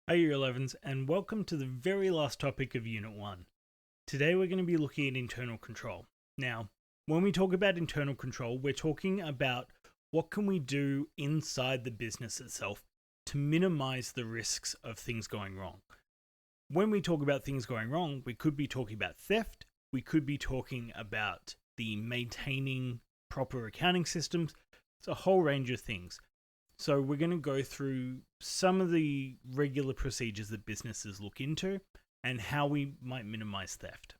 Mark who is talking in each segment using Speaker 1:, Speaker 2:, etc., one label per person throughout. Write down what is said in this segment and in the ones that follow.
Speaker 1: Hi Year 11s, and welcome to the very last topic of Unit 1. Today we're going to be looking at internal control. Now, when we talk about internal control, we're talking about what can we do inside the business itself to minimize the risks of things going wrong. When we talk about things going wrong, we could be talking about theft, we could be talking about the maintaining proper accounting systems. It's a whole range of things. So we're going to go through some of the regular procedures that businesses look into and how we might minimize theft.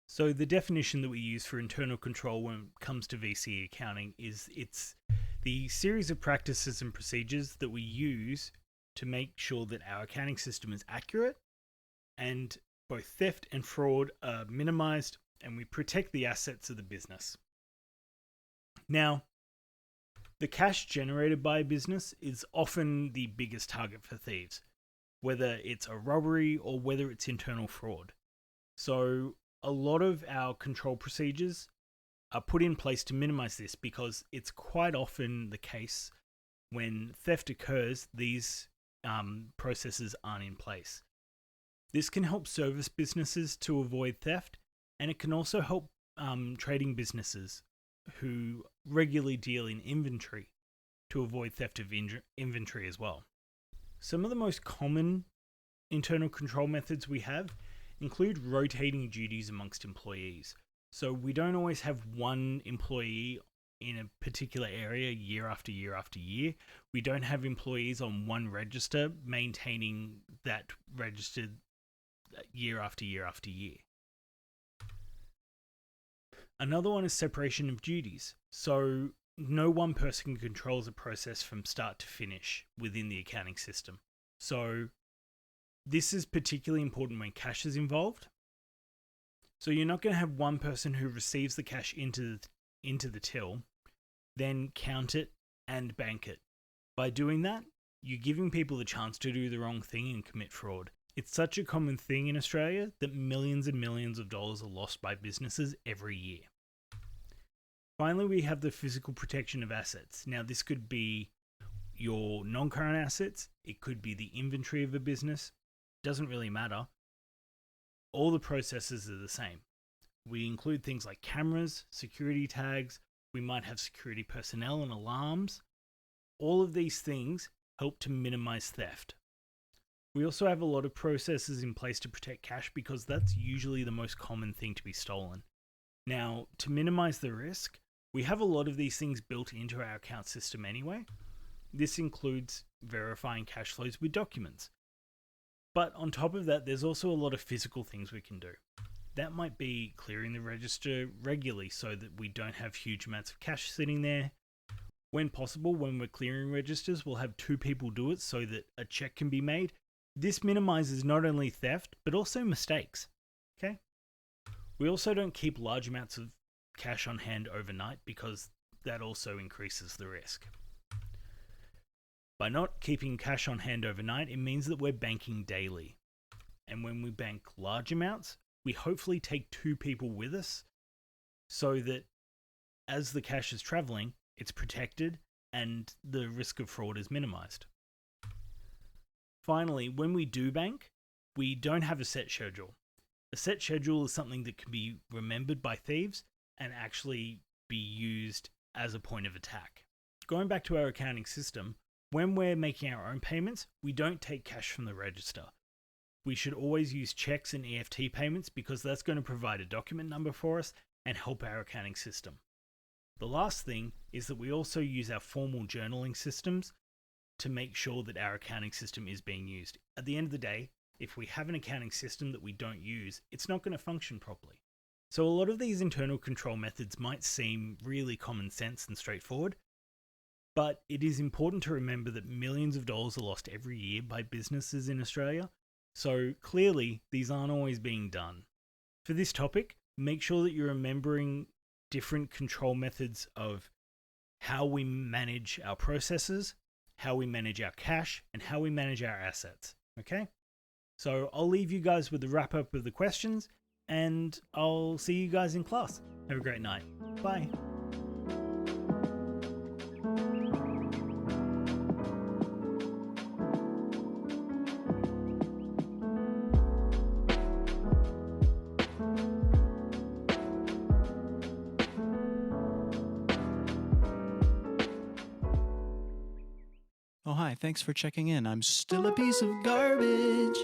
Speaker 1: So the definition that we use for internal control when it comes to VCE accounting is it's the series of practices and procedures that we use to make sure that our accounting system is accurate and both theft and fraud are minimized and we protect the assets of the business. Now, the cash generated by a business is often the biggest target for thieves, whether it's a robbery or whether it's internal fraud. So a lot of our control procedures are put in place to minimize this because it's quite often the case when theft occurs, these processes aren't in place. This can help service businesses to avoid theft, and it can also help trading businesses who regularly deal in inventory to avoid theft of inventory as well. Some of the most common internal control methods we have include rotating duties amongst employees. So we don't always have one employee in a particular area year after year after year. We don't have employees on one register maintaining that register year after year after year. Another one is separation of duties. So no one person controls a process from start to finish within the accounting system. So this is particularly important when cash is involved. So you're not going to have one person who receives the cash into the till, then count it and bank it. By doing that, you're giving people the chance to do the wrong thing and commit fraud. It's such a common thing in Australia that millions and millions of dollars are lost by businesses every year. Finally, we have the physical protection of assets. Now, this could be your non-current assets. It could be the inventory of a business. Doesn't really matter. All the processes are the same. We include things like cameras, security tags. We might have security personnel and alarms. All of these things help to minimize theft. We also have a lot of processes in place to protect cash because that's usually the most common thing to be stolen. Now, to minimize the risk, we have a lot of these things built into our account system anyway. This includes verifying cash flows with documents. But on top of that, there's also a lot of physical things we can do. That might be clearing the register regularly so that we don't have huge amounts of cash sitting there. When possible, when we're clearing registers, we'll have two people do it so that a check can be made. This minimizes not only theft, but also mistakes. Okay? We also don't keep large amounts of cash on hand overnight because that also increases the risk. By not keeping cash on hand overnight, it means that we're banking daily. And when we bank large amounts, we hopefully take two people with us so that as the cash is traveling, it's protected and the risk of fraud is minimized. Finally, when we do bank, we don't have a set schedule. A set schedule is something that can be remembered by thieves and actually be used as a point of attack. Going back to our accounting system, when we're making our own payments, we don't take cash from the register. We should always use checks and EFT payments because that's going to provide a document number for us and help our accounting system. The last thing is that we also use our formal journaling systems to make sure that our accounting system is being used. At the end of the day, if we have an accounting system that we don't use, it's not going to function properly. So a lot of these internal control methods might seem really common sense and straightforward, but it is important to remember that millions of dollars are lost every year by businesses in Australia. So clearly, these aren't always being done. For this topic, make sure that you're remembering different control methods of how we manage our processes, how we manage our cash, and how we manage our assets. Okay? So I'll leave you guys with the wrap up of the questions, and I'll see you guys in class. Have a great night. Bye.
Speaker 2: Oh, hi, thanks for checking in. I'm still a piece of garbage.